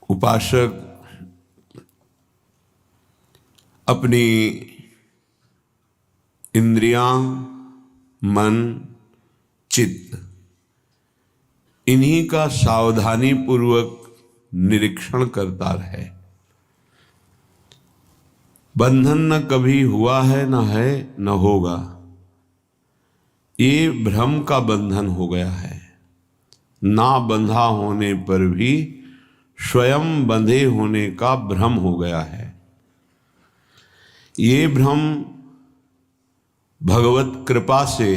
उपासक अपनी इंद्रियां, मन, चित्त, इन्हीं का सावधानी पूर्वक निरीक्षण करता रहे। बंधन न कभी हुआ है, न है, न होगा। ये भ्रम का बंधन हो गया है। ना बंधा होने पर भी स्वयं बंधे होने का भ्रम हो गया है। ये भ्रम भगवत कृपा से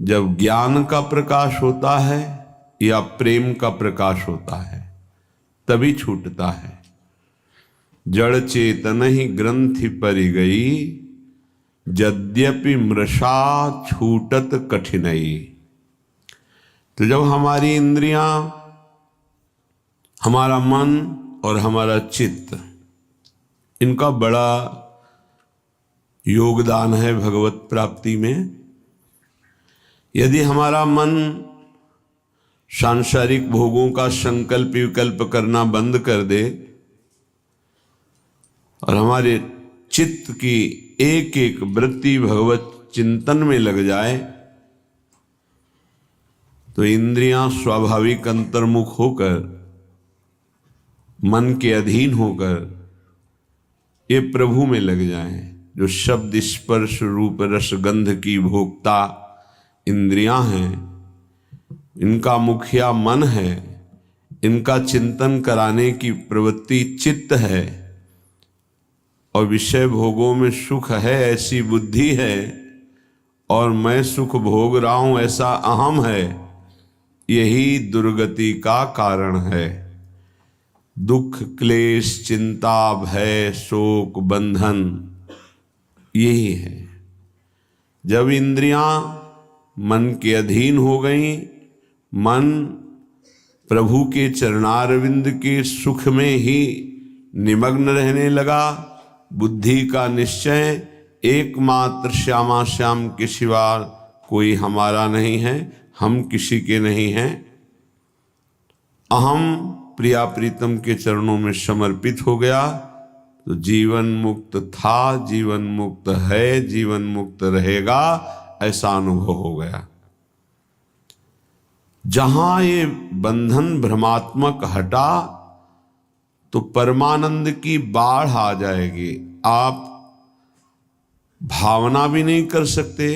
जब ज्ञान का प्रकाश होता है या प्रेम का प्रकाश होता है तभी छूटता है। जड़ चेतन ही ग्रंथि परि गई, यद्यपि मृषा छूटत कठिनई। तो जब हमारी इंद्रियां, हमारा मन और हमारा चित्त, इनका बड़ा योगदान है भगवत प्राप्ति में। यदि हमारा मन सांसारिक भोगों का संकल्प विकल्प करना बंद कर दे और हमारे चित्त की एक एक वृत्ति भगवत चिंतन में लग जाए तो इंद्रियां स्वाभाविक अंतर्मुख होकर, मन के अधीन होकर ये प्रभु में लग जाएं। जो शब्द स्पर्श रूप रस गंध की भोक्ता इंद्रियां हैं, इनका मुखिया मन है, इनका चिंतन कराने की प्रवृत्ति चित्त है और विषय भोगों में सुख है ऐसी बुद्धि है और मैं सुख भोग रहा हूं ऐसा अहम है। यही दुर्गति का कारण है। दुख, क्लेश, चिंता, भय, शोक, बंधन यही है। जब इंद्रियां मन के अधीन हो गई, मन प्रभु के चरणारविंद के सुख में ही निमग्न रहने लगा, बुद्धि का निश्चय एकमात्र श्यामा श्याम के सिवा कोई हमारा नहीं है, हम किसी के नहीं हैं, अहम प्रिया प्रीतम के चरणों में समर्पित हो गया तो जीवन मुक्त था, जीवन मुक्त है, जीवन मुक्त रहेगा, ऐसा अनुभव हो गया। जहां ये बंधन भ्रमात्मक हटा तो परमानंद की बाढ़ आ जाएगी। आप भावना भी नहीं कर सकते,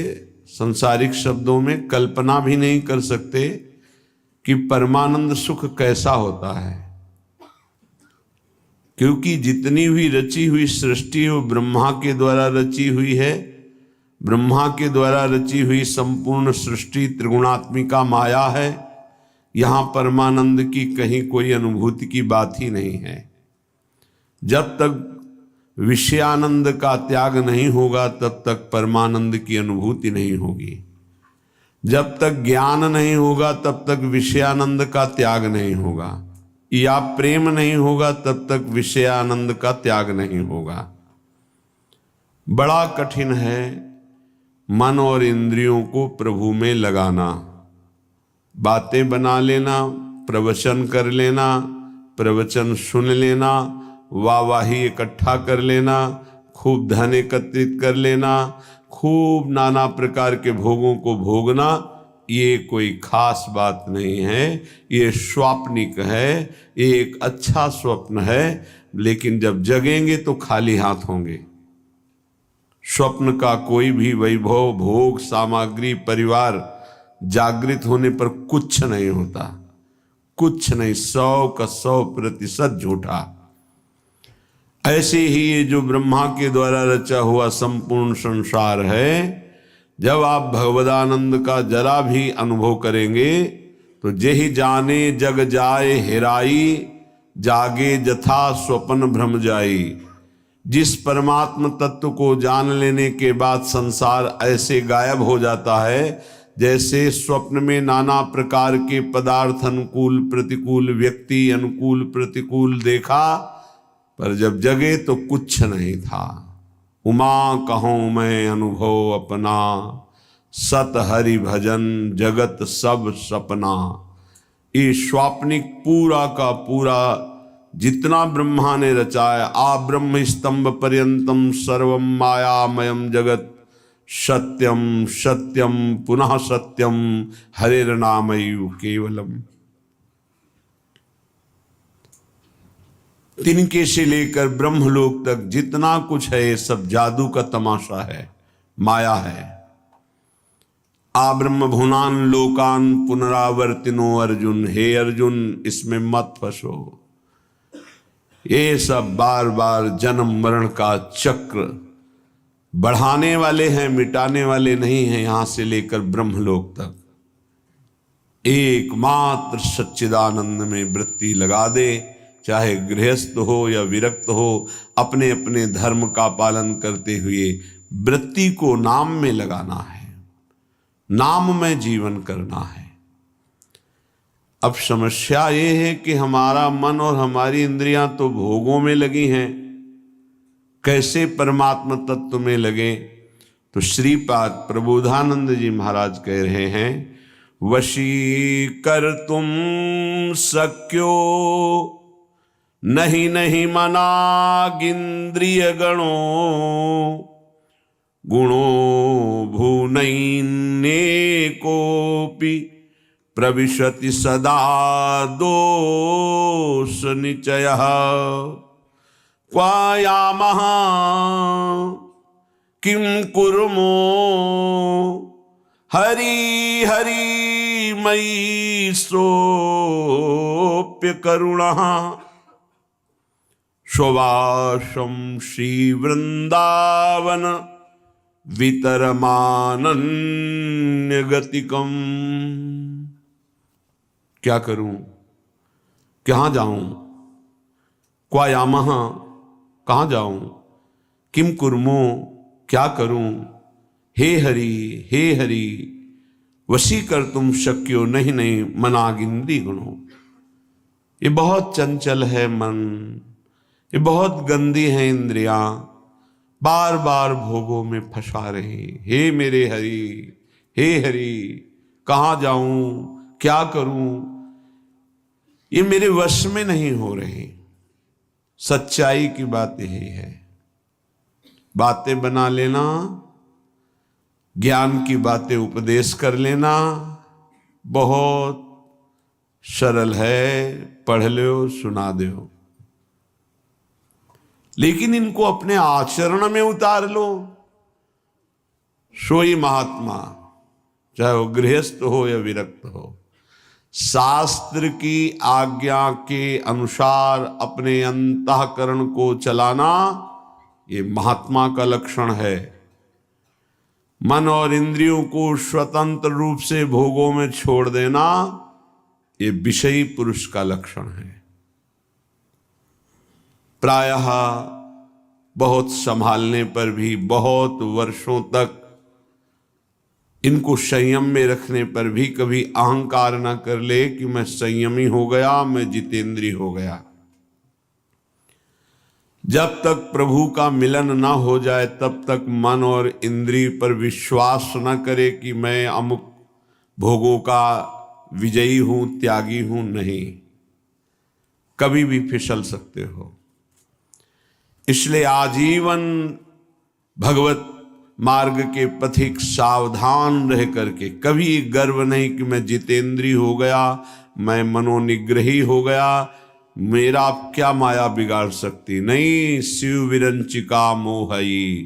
संसारिक शब्दों में कल्पना भी नहीं कर सकते कि परमानंद सुख कैसा होता है, क्योंकि जितनी भी रची हुई सृष्टि वो ब्रह्मा के द्वारा रची हुई है। ब्रह्मा के द्वारा रची हुई संपूर्ण सृष्टि त्रिगुणात्मिका माया है। यहाँ परमानंद की कहीं कोई अनुभूति की बात ही नहीं है। जब तक विषयानंद का त्याग नहीं होगा तब तक परमानंद की अनुभूति नहीं होगी। जब तक ज्ञान नहीं होगा तब तक विषयानंद का त्याग नहीं होगा, या प्रेम नहीं होगा तब तक विषयानंद का त्याग नहीं होगा। बड़ा कठिन है मन और इंद्रियों को प्रभु में लगाना। बातें बना लेना, प्रवचन कर लेना, प्रवचन सुन लेना, वाहवाही इकट्ठा कर लेना, खूब धन एकत्रित कर लेना, खूब नाना प्रकार के भोगों को भोगना, ये कोई खास बात नहीं है। ये स्वाप्निक है, ये एक अच्छा स्वप्न है, लेकिन जब जगेंगे तो खाली हाथ होंगे। स्वप्न का कोई भी वैभव, भोग, सामग्री, परिवार जागृत होने पर कुछ नहीं होता, कुछ नहीं, 100% झूठा। ऐसे ही ये जो ब्रह्मा के द्वारा रचा हुआ संपूर्ण संसार है, जब आप भगवदानंद का जरा भी अनुभव करेंगे तो जेहि जाने जग जाए हेराई, जागे जथा स्वप्न भ्रम जाई। जिस परमात्म तत्व को जान लेने के बाद संसार ऐसे गायब हो जाता है जैसे स्वप्न में नाना प्रकार के पदार्थ, अनुकूल प्रतिकूल, व्यक्ति अनुकूल प्रतिकूल देखा, पर जब जगे तो कुछ नहीं था। उमा कहूँ मैं अनुभव अपना, सत हरि भजन जगत सब सपना। ये स्वाप्निक पूरा का पूरा जितना ब्रह्मा ने रचाया, आ ब्रह्म स्तंभ पर्यंतम सर्वम मायामयम जगत सत्यम सत्यम पुनः सत्यम हरेर्नामैव केवलम। तिनके से लेकर ब्रह्मलोक तक जितना कुछ है ये सब जादू का तमाशा है, माया है। आ ब्रह्म भुवनान लोकान पुनरावर्तिनो अर्जुन, हे अर्जुन इसमें मत फंसो। ये सब बार बार जन्म मरण का चक्र बढ़ाने वाले हैं, मिटाने वाले नहीं हैं। यहां से लेकर ब्रह्मलोक तक एकमात्र सच्चिदानंद में वृत्ति लगा दे, चाहे गृहस्थ हो या विरक्त हो, अपने अपने धर्म का पालन करते हुए वृत्ति को नाम में लगाना है, नाम में जीवन करना है। अब समस्या ये है कि हमारा मन और हमारी इंद्रियां तो भोगों में लगी हैं, कैसे परमात्मा तत्व में लगे? तो श्रीपाद प्रबोधानंद जी महाराज कह रहे हैं, वशी कर तुम सक्यो नहीं नहीं मनागिंद्रिय गणों, गुणों भुवनैने कोपि प्रविशति सदा दोष निचयः। क्वायामः किं कुर्मो हरि हरि मयि सोप्य करुणः। स्ववासं श्री वृंदावन वितरमानन्य गतिकम। क्या करूं, कहाँ जाऊं? क्वायामः कहाँ जाऊं? किम कुर्मो क्या करूं? हे हरि वशी कर तुम शक्यो नहीं नहीं मनागिंद्री गुणों। ये बहुत चंचल है मन, ये बहुत गंदी है इंद्रियां, बार बार भोगों में फंसा रही। हे मेरे हरि कहाँ जाऊं, क्या करूं? ये मेरे वश में नहीं हो रही। सच्चाई की बात यही है। बातें बना लेना, ज्ञान की बातें उपदेश कर लेना बहुत सरल है, पढ़ लो सुना दो, लेकिन इनको अपने आचरण में उतार लो। सोई महात्मा, चाहे वो गृहस्थ हो या विरक्त हो, शास्त्र की आज्ञा के अनुसार अपने अंतःकरण को चलाना ये महात्मा का लक्षण है। मन और इंद्रियों को स्वतंत्र रूप से भोगों में छोड़ देना ये विषयी पुरुष का लक्षण है। प्रायः बहुत संभालने पर भी, बहुत वर्षों तक इनको संयम में रखने पर भी कभी अहंकार न कर ले कि मैं संयमी हो गया, मैं जितेंद्री हो गया। जब तक प्रभु का मिलन न हो जाए तब तक मन और इंद्रिय पर विश्वास न करे कि मैं अमुक भोगों का विजयी हूं, त्यागी हूं। नहीं, कभी भी फिसल सकते हो। इसलिए आजीवन भगवत मार्ग के पथिक सावधान रह करके कभी गर्व नहीं कि मैं जितेंद्री हो गया, मैं मनोनिग्रही हो गया, मेरा क्या माया बिगाड़ सकती। नहीं, शिव विरंचिका मोहई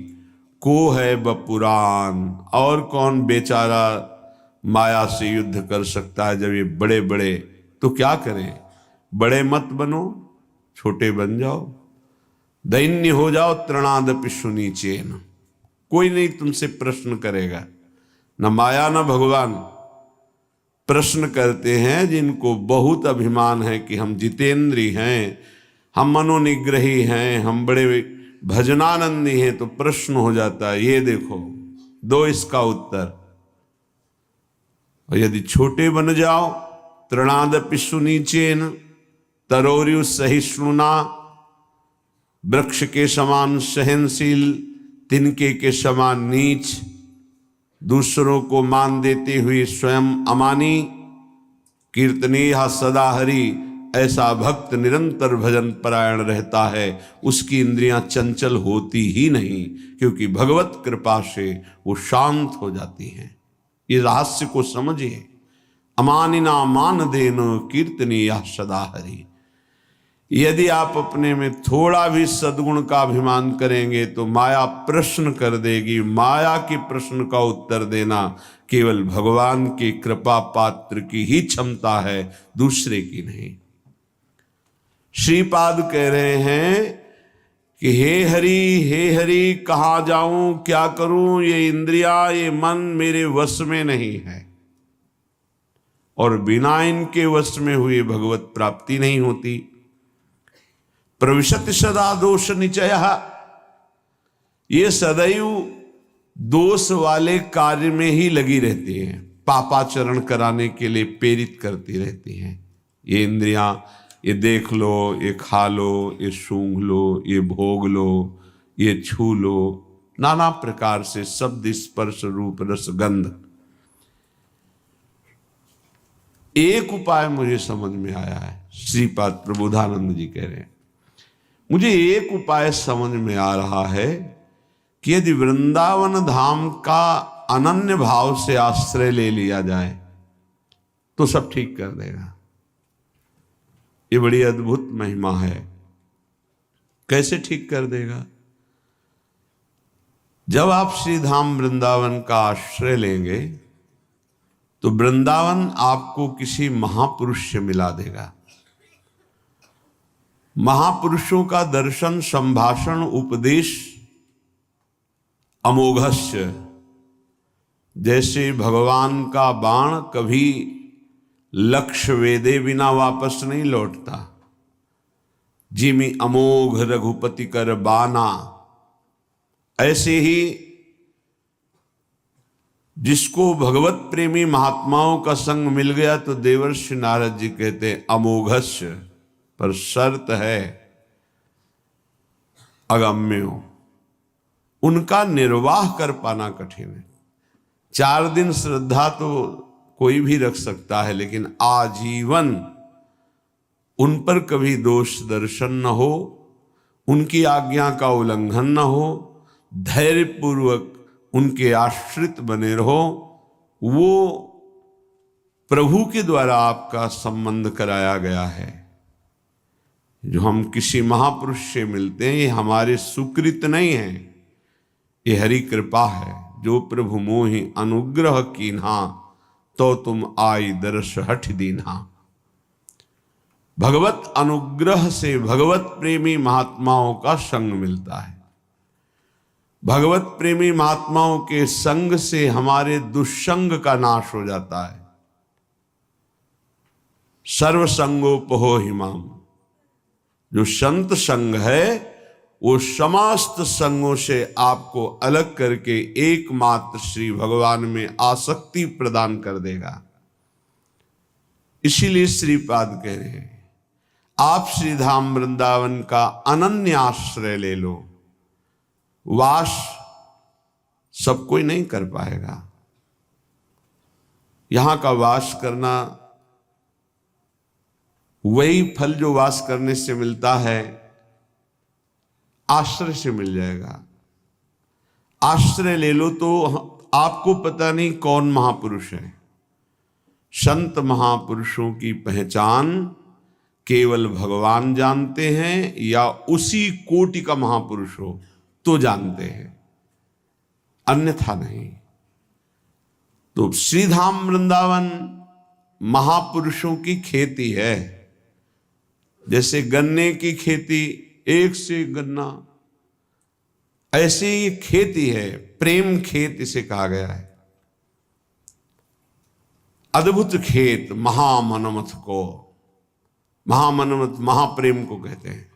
को है बपुरान। और कौन बेचारा माया से युद्ध कर सकता है जब ये बड़े बड़े। तो क्या करें, बड़े मत बनो, छोटे बन जाओ, दैन्य हो जाओ। तृणादपि सुनीचेन, कोई नहीं तुमसे प्रश्न करेगा, न माया न भगवान। प्रश्न करते हैं जिनको बहुत अभिमान है कि हम जितेंद्री हैं, हम मनोनिग्रही हैं, हम बड़े भजनानंदी हैं, तो प्रश्न हो जाता है ये देखो, दो इसका उत्तर। और यदि छोटे बन जाओ, तृणादपि सुनीचेन तरोर्यु सहिष्णुना, वृक्ष के समान सहनशील, तिनके के समान नीच, दूसरों को मान देते हुए स्वयं अमानी, कीर्तनीय सदा हरि, ऐसा भक्त निरंतर भजन परायण रहता है, उसकी इंद्रियां चंचल होती ही नहीं, क्योंकि भगवत कृपा से वो शांत हो जाती हैं। ये रहस्य को समझिए। अमानिना मान देन कीर्तनीय सदा हरि। यदि आप अपने में थोड़ा भी सद्गुण का अभिमान करेंगे तो माया प्रश्न कर देगी। माया के प्रश्न का उत्तर देना केवल भगवान की कृपा पात्र की ही क्षमता है, दूसरे की नहीं। श्रीपाद कह रहे हैं कि हे हरि कहाँ जाऊं, क्या करूं, ये इंद्रिया ये मन मेरे वश में नहीं है, और बिना इनके वश में हुए भगवत प्राप्ति नहीं होती। प्रविशति सदा दोष निचय, ये सदैव दोष वाले कार्य में ही लगी रहती हैं, पापाचरण कराने के लिए प्रेरित करती रहती हैं। ये इंद्रियां, ये देख लो, ये खा लो, ये सूंघ लो, ये भोग लो, ये छू लो, नाना प्रकार से शब्द स्पर्श रूप रस गंध। एक उपाय मुझे समझ में आया है, श्रीपाद प्रबोधानंद जी कह रहे हैं, मुझे एक उपाय समझ में आ रहा है कि यदि वृंदावन धाम का अनन्य भाव से आश्रय ले लिया जाए तो सब ठीक कर देगा। ये बड़ी अद्भुत महिमा है। कैसे ठीक कर देगा? जब आप श्री धाम वृंदावन का आश्रय लेंगे तो वृंदावन आपको किसी महापुरुष से मिला देगा। महापुरुषों का दर्शन, संभाषण, उपदेश अमोघस्य। जैसे भगवान का बाण कभी लक्ष्य वेदे बिना वापस नहीं लौटता, जिमि अमोघ रघुपति कर बाना, ऐसे ही जिसको भगवत प्रेमी महात्माओं का संग मिल गया तो देवर्षि नारद जी कहते अमोघस्य, पर शर्त है अगम्यो, उनका निर्वाह कर पाना कठिन है। 4 दिन श्रद्धा तो कोई भी रख सकता है, लेकिन आजीवन उन पर कभी दोष दर्शन न हो, उनकी आज्ञा का उल्लंघन न हो, धैर्यपूर्वक उनके आश्रित बने रहो, वो प्रभु के द्वारा आपका संबंध कराया गया है। जो हम किसी महापुरुष से मिलते हैं ये हमारे सुकृत नहीं है, ये हरि कृपा है। जो प्रभु मोहि अनुग्रह कीन्हा, तो तुम आई दर्श हठ दीन्हा। भगवत अनुग्रह से भगवत प्रेमी महात्माओं का संग मिलता है। भगवत प्रेमी महात्माओं के संग से हमारे दुष्संग का नाश हो जाता है। सर्वसंगोपहो हिमाम, जो संत संग है वो समस्त संगों से आपको अलग करके एकमात्र श्री भगवान में आसक्ति प्रदान कर देगा। इसीलिए श्रीपाद कह रहे हैं आप श्री धाम वृंदावन का अनन्य आश्रय ले लो। वास सब कोई नहीं कर पाएगा। यहां का वास करना वही फल जो वास करने से मिलता है आश्रय से मिल जाएगा। आश्रय ले लो तो आपको पता नहीं कौन महापुरुष है। संत महापुरुषों की पहचान केवल भगवान जानते हैं, या उसी कोटि का महापुरुष हो तो जानते हैं, अन्यथा नहीं। तो श्रीधाम वृंदावन महापुरुषों की खेती है। जैसे गन्ने की खेती, एक से गन्ना, ऐसे ही खेती है। प्रेम खेत इसे कहा गया है। अद्भुत खेत महामनमथ को, महामनमथ महाप्रेम को कहते हैं।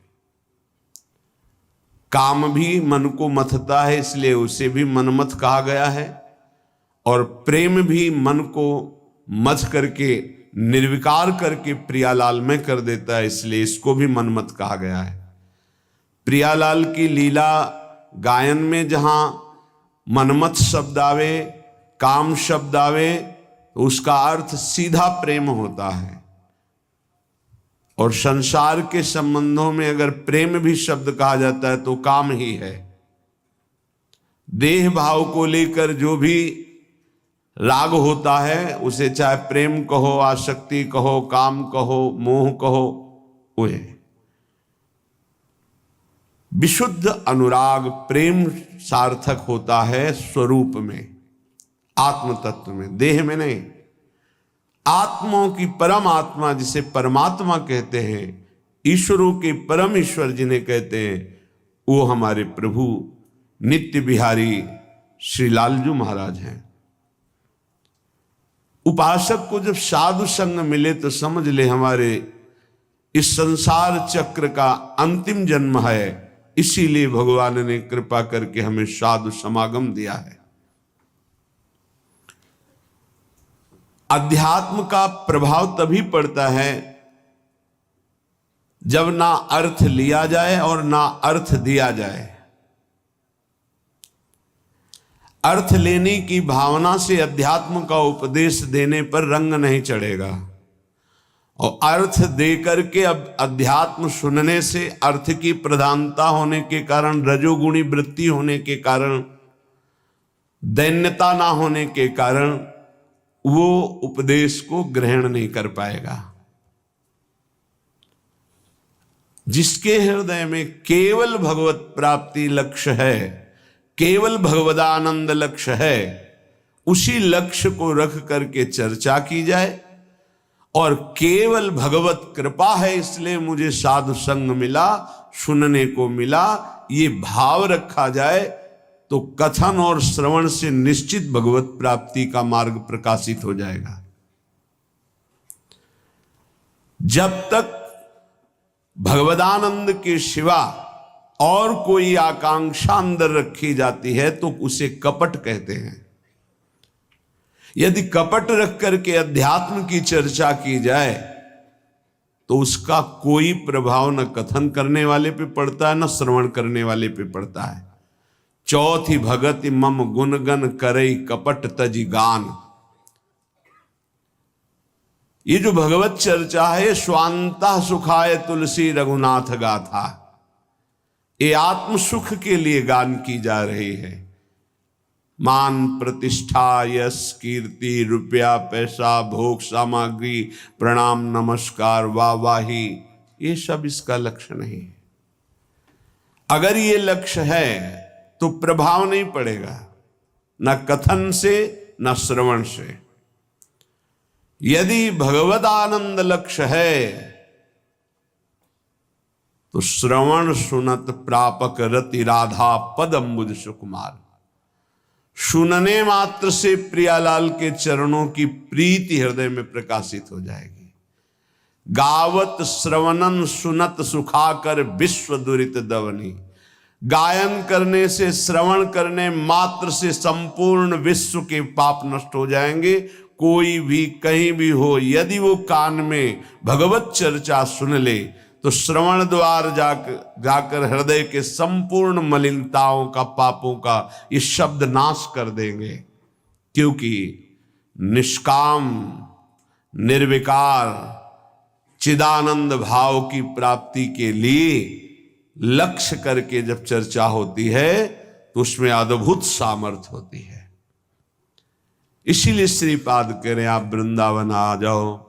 काम भी मन को मथता है, इसलिए उसे भी मनमथ कहा गया है, और प्रेम भी मन को मथ करके निर्विकार करके प्रियालाल में कर देता है, इसलिए इसको भी मनमथ कहा गया है। प्रियालाल की लीला गायन में जहां मनमथ शब्द आवे, काम शब्द आवे, तो उसका अर्थ सीधा प्रेम होता है। और संसार के संबंधों में अगर प्रेम भी शब्द कहा जाता है तो काम ही है। देह भाव को लेकर जो भी राग होता है उसे चाहे प्रेम कहो, आसक्ति कहो, काम कहो, मोह कहो, वो है। विशुद्ध अनुराग प्रेम सार्थक होता है स्वरूप में, आत्म तत्व में, देह में नहीं। आत्माओं की परम आत्मा जिसे परमात्मा कहते हैं, ईश्वरों के परम ईश्वर जिन्हें कहते हैं, वो हमारे प्रभु नित्य बिहारी श्री लालजू महाराज हैं। उपासक को जब साधु संग मिले तो समझ ले हमारे इस संसार चक्र का अंतिम जन्म है। इसीलिए भगवान ने कृपा करके हमें साधु समागम दिया है। अध्यात्म का प्रभाव तभी पड़ता है जब ना अर्थ लिया जाए और ना अर्थ दिया जाए। अर्थ लेने की भावना से अध्यात्म का उपदेश देने पर रंग नहीं चढ़ेगा, और अर्थ दे करके अब अध्यात्म सुनने से अर्थ की प्रधानता होने के कारण, रजोगुणी वृत्ति होने के कारण, दैन्यता ना होने के कारण वो उपदेश को ग्रहण नहीं कर पाएगा। जिसके हृदय में केवल भगवत प्राप्ति लक्ष्य है, केवल भगवदानंद लक्ष्य है, उसी लक्ष्य को रख करके चर्चा की जाए और केवल भगवत कृपा है इसलिए मुझे साधु संग मिला, सुनने को मिला, ये भाव रखा जाए तो कथन और श्रवण से निश्चित भगवत प्राप्ति का मार्ग प्रकाशित हो जाएगा। जब तक भगवदानंद के सिवा और कोई आकांक्षा अंदर रखी जाती है तो उसे कपट कहते हैं। यदि कपट रख करके अध्यात्म की चर्चा की जाए तो उसका कोई प्रभाव न कथन करने वाले पे पड़ता है, न श्रवण करने वाले पे पड़ता है। चौथी भगति मम गुणगन करई कपट तजी गान। ये जो भगवत चर्चा है, स्वांता सुखाय तुलसी रघुनाथ गाथा, ये आत्म सुख के लिए गान की जा रही है। मान प्रतिष्ठा, यश, कीर्ति, रुपया, पैसा, भोग सामग्री, प्रणाम, नमस्कार, वाहवाही, ये सब इसका लक्ष्य नहीं है। अगर ये लक्ष्य है तो प्रभाव नहीं पड़ेगा, न कथन से न श्रवण से। यदि भगवद आनंद लक्ष्य है तो श्रवण सुनत प्रापक रति राधा पद अम्बुज सुकुमार। सुनने मात्र से प्रियालाल के चरणों की प्रीति हृदय में प्रकाशित हो जाएगी। गावत श्रवणन सुनत सुखाकर विश्व दुरित दवनी। गायन करने से, श्रवण करने मात्र से संपूर्ण विश्व के पाप नष्ट हो जाएंगे। कोई भी कहीं भी हो, यदि वो कान में भगवत चर्चा सुन ले तो श्रवण द्वार जाकर हृदय के संपूर्ण मलिनताओं का, पापों का ये शब्द नाश कर देंगे। क्योंकि निष्काम, निर्विकार, चिदानंद भाव की प्राप्ति के लिए लक्ष्य करके जब चर्चा होती है तो उसमें अद्भुत सामर्थ्य होती है। इसीलिए श्रीपाद कह रहे हैं आप वृंदावन आ जाओ,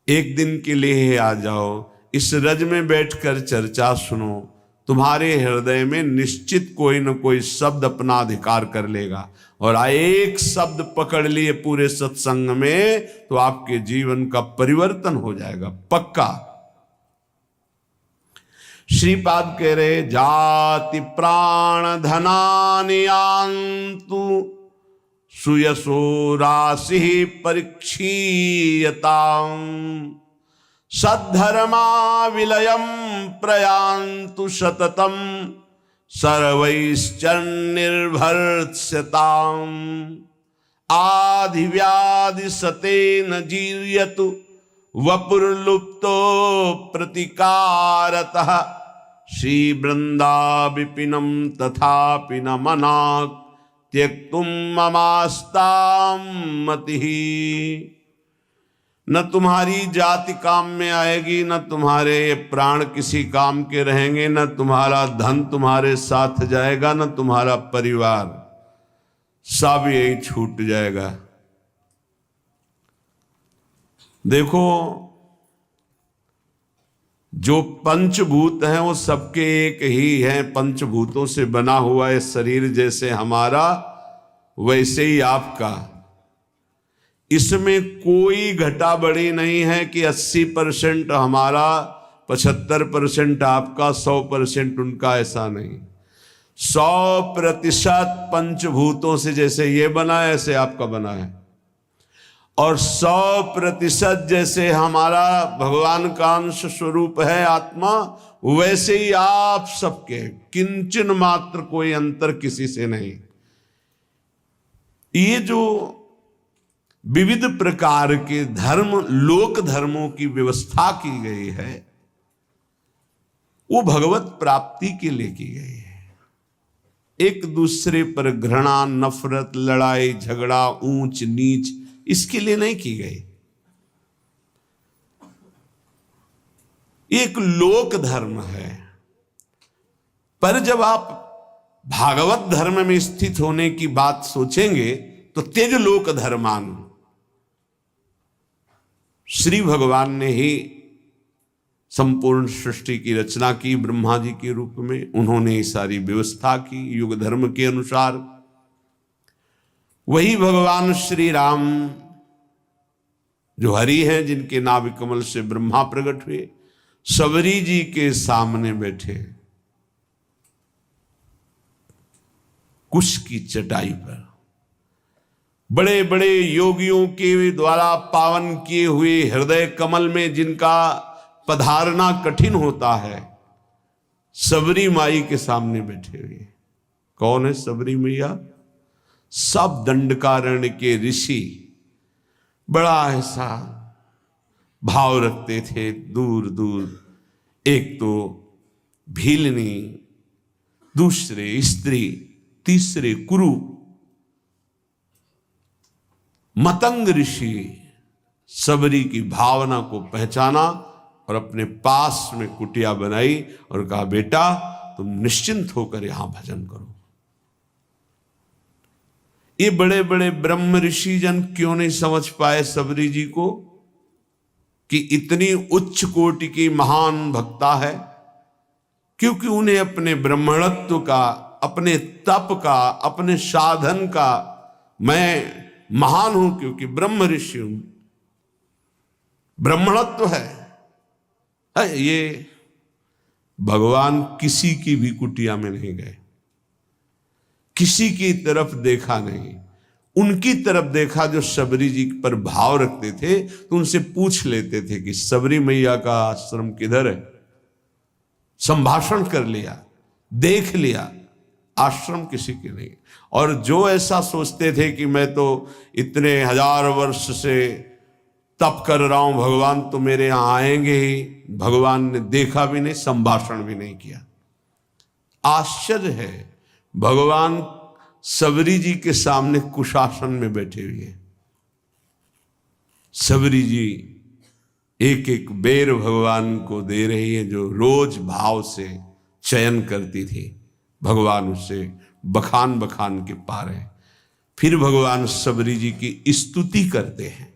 एक दिन के लिए आ जाओ, इस रज में बैठकर चर्चा सुनो, तुम्हारे हृदय में निश्चित कोई न कोई शब्द अपना अधिकार कर लेगा। और एक शब्द पकड़ लिए पूरे सत्संग में तो आपके जीवन का परिवर्तन हो जाएगा, पक्का। श्रीपाद कह रहे जाति प्राण धनानि आंतु सुयसो राशि परीक्षीयतां सद्धर्मा विलयम प्रयांतु सततम सर्वैश्चर्निर्भर्त्स्यतां आधिव्याधि सतेन जीर्यतु वपुर्लुप्तो प्रतिकारतः श्री वृंदा विपिनम तथापि न मनाक् त्यक्तुम ममास्तां मतिः। न तुम्हारी जाति काम में आएगी, न तुम्हारे प्राण किसी काम के रहेंगे, न तुम्हारा धन तुम्हारे साथ जाएगा, न तुम्हारा परिवार, सब यही छूट जाएगा। देखो, जो पंचभूत हैं वो सबके एक ही हैं। पंचभूतों से बना हुआ है शरीर, जैसे हमारा वैसे ही आपका। इसमें कोई घटा बढ़ी नहीं है कि 80% हमारा, 75% आपका, 100% उनका, ऐसा नहीं। 100% पंचभूतों से जैसे ये बना है ऐसे आपका बना है, और 100% जैसे हमारा भगवान का अंश स्वरूप है आत्मा, वैसे ही आप सबके, किंचन मात्र कोई अंतर किसी से नहीं। ये जो विविध प्रकार के धर्म, लोक धर्मों की व्यवस्था की गई है, वो भगवत प्राप्ति के लिए की गई है। एक दूसरे पर घृणा, नफरत, लड़ाई झगड़ा, ऊंच नीच, इसके लिए नहीं की गई। एक लोक धर्म है। पर जब आप भागवत धर्म में स्थित होने की बात सोचेंगे तो तेज लोक धर्मान, श्री भगवान ने ही संपूर्ण सृष्टि की रचना की। ब्रह्मा जी के रूप में उन्होंने ये सारी व्यवस्था की युग धर्म के अनुसार। वही भगवान श्री राम जो हरि हैं, जिनके नाभि कमल से ब्रह्मा प्रकट हुए, सबरी जी के सामने बैठे कुश की चटाई पर, बड़े बड़े योगियों के द्वारा पावन किए हुए हृदय कमल में जिनका पधारना कठिन होता है, सबरी माई के सामने बैठे हुए। कौन है सबरी मैया? सब दंडकारण्य के ऋषि बड़ा ऐसा भाव रखते थे। दूर दूर एक तो भीलनी, दूसरे स्त्री, तीसरे कुरु, मतंग ऋषि सबरी की भावना को पहचाना और अपने पास में कुटिया बनाई और कहा, बेटा तुम निश्चिंत होकर यहां भजन करो। ये बड़े बड़े ब्रह्म ऋषि जन क्यों नहीं समझ पाए सबरी जी को कि इतनी उच्च कोटि की महान भक्ता है? क्योंकि उन्हें अपने ब्रह्मणत्व का, अपने तप का, अपने साधन का, मैं महान हूं क्योंकि ब्रह्म ऋषि हूं, ब्रह्मणत्व है। ये भगवान किसी की भी कुटिया में नहीं गए, किसी की तरफ देखा नहीं, उनकी तरफ देखा जो सबरी जी पर भाव रखते थे। तो उनसे पूछ लेते थे कि सबरी मैया का आश्रम किधर है। संभाषण कर लिया, देख लिया, आश्रम किसी के नहीं। और जो ऐसा सोचते थे कि मैं तो इतने 1000 वर्ष से तप कर रहा हूं, भगवान तो मेरे यहां आएंगे ही, भगवान ने देखा भी नहीं, संभाषण भी नहीं किया। आश्चर्य है, भगवान सबरी जी के सामने कुशासन में बैठे हुए। सबरी जी एक एक बेर भगवान को दे रही है, जो रोज भाव से चयन करती थी। भगवान उससे बखान बखान के पा रहे। फिर भगवान सबरी जी की स्तुति करते हैं।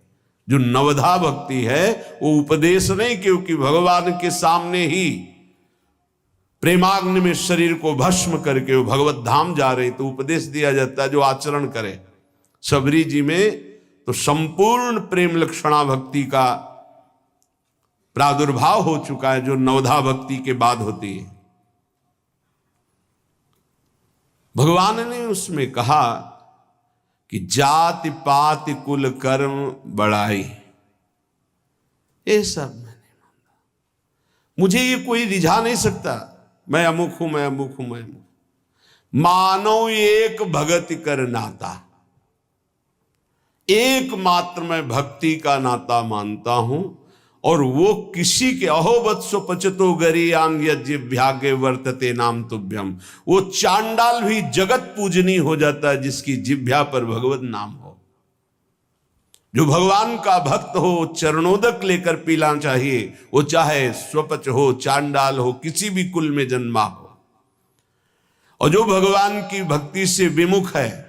जो नवधा भक्ति है वो उपदेश नहीं, क्योंकि भगवान के सामने ही प्रेमाग्नि में शरीर को भस्म करके वो भगवत धाम जा रहे, तो उपदेश दिया जाता है जो आचरण करे। सबरी जी में तो संपूर्ण प्रेम लक्षणा भक्ति का प्रादुर्भाव हो चुका है, जो नवधा भक्ति के बाद होती है। भगवान ने उसमें कहा कि जाति पाति कुल कर्म बढ़ाई, ये सब मैंने माना, मुझे ये कोई रिझा नहीं सकता। मैं अमुक हूं, मैं अमुक हूं, मैं अमुक। मानो एक भगति कर नाता, एकमात्र मैं भक्ति का नाता मानता हूं, और वो किसी के अहोवत्सो पचतो गरीयान यज्ञ वर्तते नाम तुभ्यम। वो चांडाल भी जगत पूजनी हो जाता है जिसकी जिह्वा पर भगवत नाम हो। जो भगवान का भक्त हो चरणोदक लेकर पीना चाहिए, वो चाहे स्वपच हो, चांडाल हो, किसी भी कुल में जन्मा हो। और जो भगवान की भक्ति से विमुख है,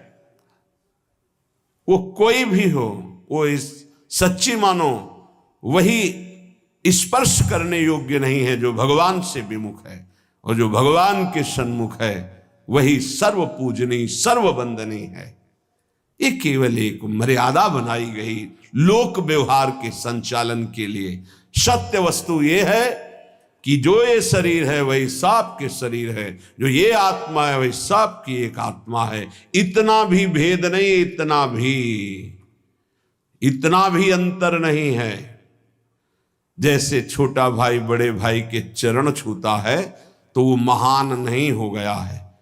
वो कोई भी हो, वो इस सच्ची मानो वही स्पर्श करने योग्य नहीं है जो भगवान से विमुख है। और जो भगवान के सन्मुख है वही सर्व पूजनीय सर्व वंदनीय है। ये केवल एक मर्यादा बनाई गई लोक व्यवहार के संचालन के लिए। सत्य वस्तु ये है कि जो ये शरीर है वही सांप के शरीर है, जो ये आत्मा है वही सांप की एक आत्मा है। इतना भी भेद नहीं, इतना भी अंतर नहीं है। जैसे छोटा भाई बड़े भाई के चरण छूता है तो वो महान नहीं हो गया है,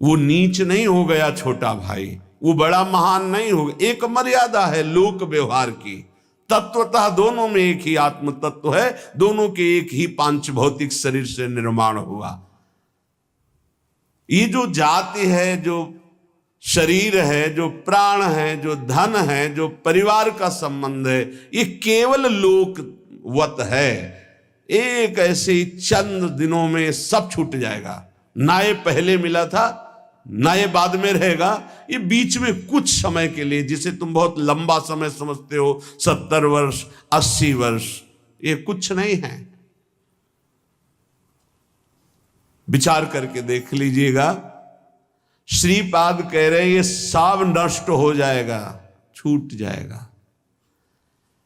वो नीच नहीं हो गया छोटा भाई, वो बड़ा महान नहीं हो गया। एक मर्यादा है लोक व्यवहार की। तत्वतः दोनों में एक ही आत्म तत्व है, दोनों के एक ही पांच भौतिक शरीर से निर्माण हुआ। ये जो जाति है, जो शरीर है, जो प्राण है, जो धन है, जो परिवार का संबंध है, ये केवल लोकवत है। एक ऐसे ही चंद दिनों में सब छूट जाएगा। ना ये पहले मिला था ना ये बाद में रहेगा, ये बीच में कुछ समय के लिए, जिसे तुम बहुत लंबा समय समझते हो, 70 वर्ष 80 वर्ष, ये कुछ नहीं है। विचार करके देख लीजिएगा। श्रीपाद कह रहे हैं ये सब नष्ट हो जाएगा, छूट जाएगा।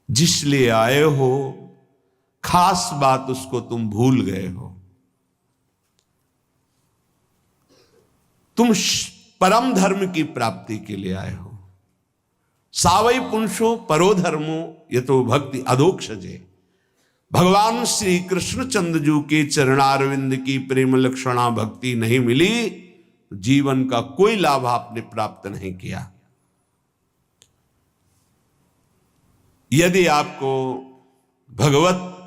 जिस लिए आए हो खास बात उसको तुम भूल गए हो। तुम परम धर्म की प्राप्ति के लिए आए हो। सावई पुंसो परो धर्मो ये तो भक्ति अधोक्षजे। भगवान श्री कृष्ण चंद्रजू के चरणारविंद की प्रेम लक्षणा भक्ति नहीं मिली, जीवन का कोई लाभ आपने प्राप्त नहीं किया। यदि आपको भगवत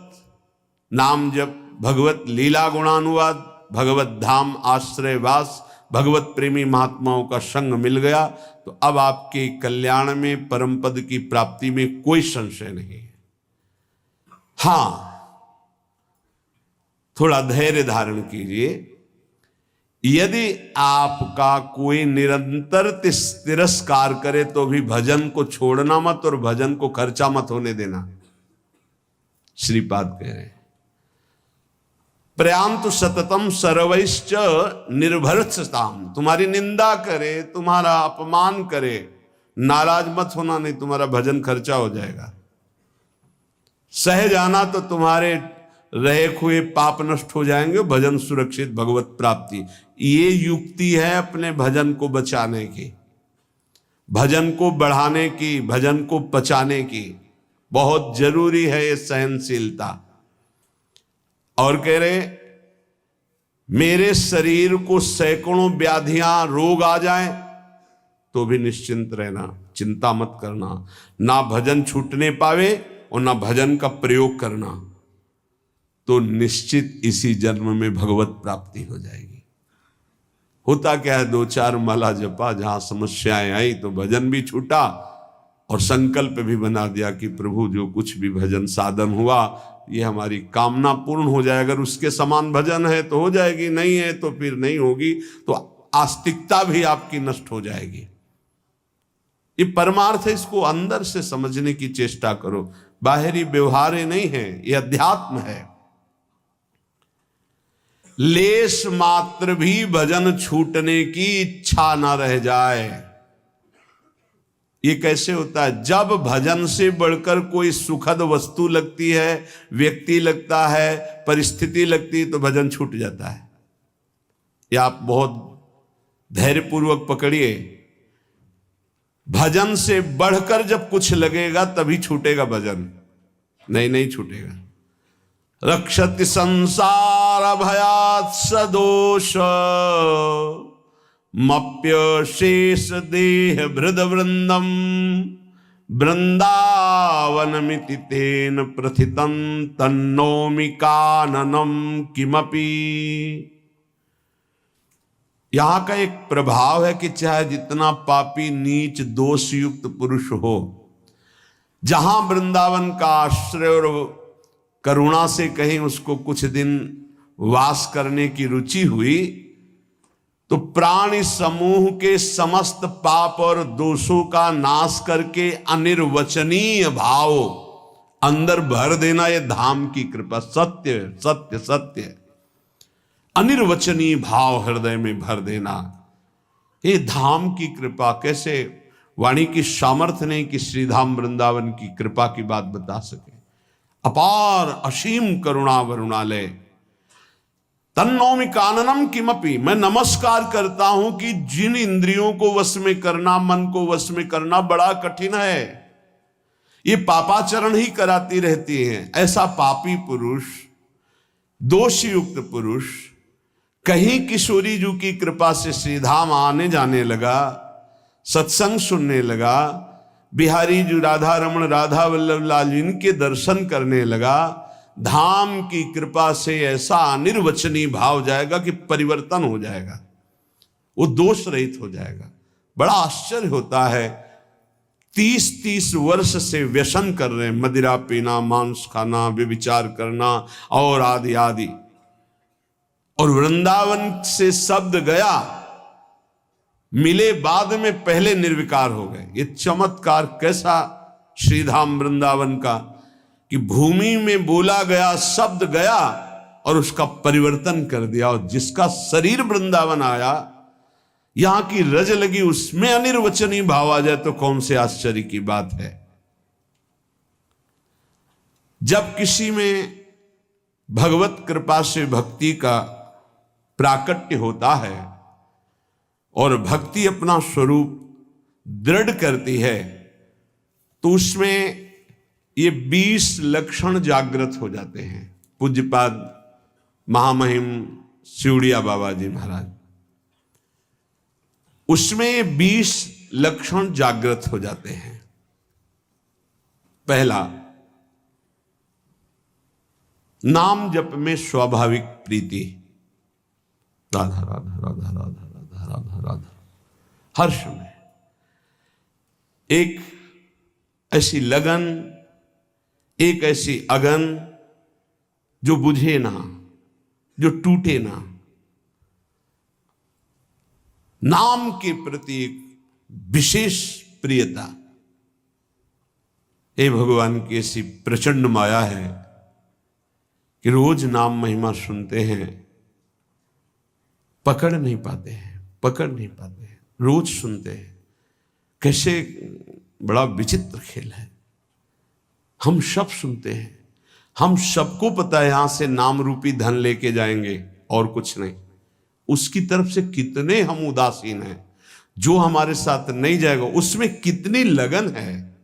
नाम जप, भगवत लीला गुणानुवाद, भगवत धाम आश्रयवास, भगवत प्रेमी महात्माओं का संग मिल गया तो अब आपके कल्याण में, परम पद की प्राप्ति में कोई संशय नहीं है। हां, थोड़ा धैर्य धारण कीजिए। यदि आपका कोई निरंतर तिरस्कार करे तो भी भजन को छोड़ना मत और भजन को खर्चा मत होने देना। श्रीपाद कह रहे हैं प्रयांतु सततम सर्वैश्च निर्भरताम। तुम्हारी निंदा करे, तुम्हारा अपमान करे, नाराज मत होना, नहीं तुम्हारा भजन खर्चा हो जाएगा। सह जाना तो तुम्हारे रहे हुए पाप नष्ट हो जाएंगे, भजन सुरक्षित, भगवत प्राप्ति। ये युक्ति है अपने भजन को बचाने की, भजन को बढ़ाने की, भजन को पचाने की। बहुत जरूरी है ये सहनशीलता। और कह रहे मेरे शरीर को सैकड़ों व्याधियां रोग आ जाएं तो भी निश्चिंत रहना, चिंता मत करना। ना भजन छूटने पावे और ना भजन का प्रयोग करना, तो निश्चित इसी जन्म में भगवत प्राप्ति हो जाएगी। होता क्या है, 2-4 माला जपा, जहां समस्याएं आई तो भजन भी छूटा और संकल्प भी बना दिया कि प्रभु जो कुछ भी भजन साधन हुआ ये हमारी कामना पूर्ण हो जाए। अगर उसके समान भजन है तो हो जाएगी, नहीं है तो फिर नहीं होगी, तो आस्तिकता भी आपकी नष्ट हो जाएगी। ये परमार्थ है, इसको अंदर से समझने की चेष्टा करो। बाहरी व्यवहार नहीं है, ये अध्यात्म है। लेश मात्र भी भजन छूटने की इच्छा ना रह जाए। ये कैसे होता है? जब भजन से बढ़कर कोई सुखद वस्तु लगती है, व्यक्ति लगता है, परिस्थिति लगती है, तो भजन छूट जाता है। ये आप बहुत धैर्यपूर्वक पकड़िए। भजन से बढ़कर जब कुछ लगेगा तभी छूटेगा भजन, नहीं छूटेगा। रक्षति संसार भयात् सदोष मप्य शेष देह भृद वृंदम वृंदावनमिति तेन प्रथितं तन्नोमि काननम किमपि। यहां का एक प्रभाव है कि चाहे जितना पापी नीच दोषयुक्त पुरुष हो, जहां वृंदावन का आश्रय और करुणा से कहीं उसको कुछ दिन वास करने की रुचि हुई, तो प्राणी समूह के समस्त पाप और दोषों का नाश करके अनिर्वचनीय भाव अंदर भर देना, यह धाम की कृपा। सत्य सत्य सत्य, अनिर्वचनीय भाव हृदय में भर देना, ये धाम की कृपा। कैसे वाणी की सामर्थ्य नहीं कि श्रीधाम वृंदावन की कृपा की बात बता सके। अपार असीम करुणा वरुणालय, तन्नौमि काननम किमपि। मैं नमस्कार करता हूं कि जिन इंद्रियों को वश में करना, मन को वश में करना बड़ा कठिन है, ये पापाचरण ही कराती रहती हैं। ऐसा पापी पुरुष, दोषयुक्त पुरुष कहीं किशोरी जी की कृपा से श्रीधाम आने जाने लगा, सत्संग सुनने लगा, बिहारी जी राधा रमण राधा वल्लभ लाल जी इनके दर्शन करने लगा। धाम की कृपा से ऐसा अनिर्वचनीय भाव जाएगा कि परिवर्तन हो जाएगा, वो दोष रहित हो जाएगा। बड़ा आश्चर्य होता है, 30-30 वर्ष से व्यसन कर रहे हैं, मदिरा पीना, मांस खाना, व्यभिचार करना और आदि आदि, और वृंदावन से शब्द गया, मिले बाद में पहले निर्विकार हो गए। ये चमत्कार कैसा श्रीधाम वृंदावन का, कि भूमि में बोला गया शब्द गया और उसका परिवर्तन कर दिया। और जिसका शरीर वृंदावन आया, यहां की रज लगी, उसमें अनिर्वचनीय भाव आ जाए तो कौन से आश्चर्य की बात है। जब किसी में भगवत कृपा से भक्ति का प्राकट्य होता है और भक्ति अपना स्वरूप दृढ़ करती है, तो उसमें ये 20 लक्षण जागृत हो जाते हैं। पूज्यपाद महामहिम सिउड़िया बाबा जी महाराज, उसमें ये 20 लक्षण जागृत हो जाते हैं। पहला, नाम जप में स्वाभाविक प्रीति, राधा राधा राधा राधा राधा राधा राधा, हर्ष में एक ऐसी लगन, एक ऐसी अगन जो बुझे ना, जो टूटे ना। नाम के प्रति एक विशेष प्रियता। हे भगवान की ऐसी प्रचंड माया है कि रोज नाम महिमा सुनते हैं, पकड़ नहीं पाते हैं, रोज सुनते हैं। कैसे बड़ा विचित्र खेल है। हम सब सुनते हैं, हम सबको पता है यहां से नाम रूपी धन लेके जाएंगे और कुछ नहीं। उसकी तरफ से कितने हम उदासीन हैं। जो हमारे साथ नहीं जाएगा उसमें कितनी लगन है,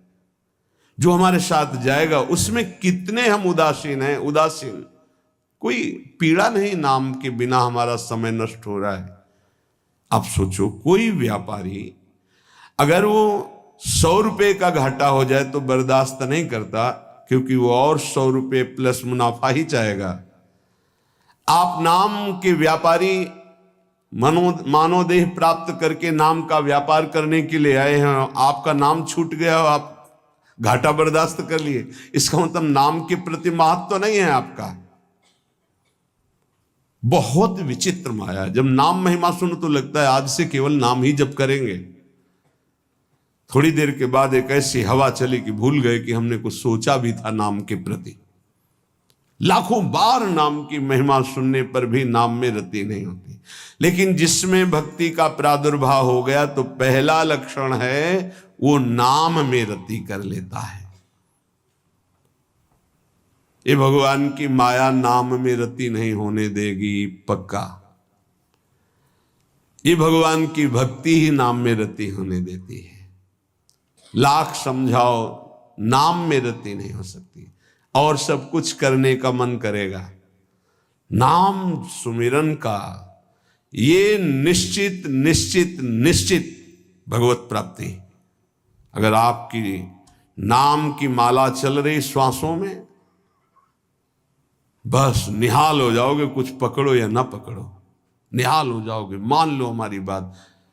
जो हमारे साथ जाएगा उसमें कितने हम उदासीन हैं। उदासीन, कोई पीड़ा नहीं, नाम के बिना हमारा समय नष्ट हो रहा है। आप सोचो, कोई व्यापारी अगर वो 100 रुपये का घाटा हो जाए तो बर्दाश्त नहीं करता, क्योंकि वो और 100 रुपये प्लस मुनाफा ही चाहेगा। आप नाम के व्यापारी मानवदेह प्राप्त करके नाम का व्यापार करने के लिए आए हैं, आपका नाम छूट गया, आप घाटा बर्दाश्त कर लिए, इसका मतलब नाम के प्रति महत्व नहीं है आपका। बहुत विचित्र माया। जब नाम महिमा सुनो तो लगता है आज से केवल नाम ही जप करेंगे। थोड़ी देर के बाद एक ऐसी हवा चली कि भूल गए कि हमने कुछ सोचा भी था नाम के प्रति। लाखों बार नाम की महिमा सुनने पर भी नाम में रति नहीं होती। लेकिन जिसमें भक्ति का प्रादुर्भाव हो गया तो पहला लक्षण है वो नाम में रति कर लेता है। ये भगवान की माया नाम में रति नहीं होने देगी, पक्का। ये भगवान की भक्ति ही नाम में रति होने देती है। लाख समझाओ, नाम में रति नहीं हो सकती। और सब कुछ करने का मन करेगा, नाम सुमिरन का ये निश्चित निश्चित निश्चित भगवत प्राप्ति। अगर आपकी नाम की माला चल रही श्वासों में, बस निहाल हो जाओगे। कुछ पकड़ो या ना पकड़ो, निहाल हो जाओगे। मान लो हमारी बात,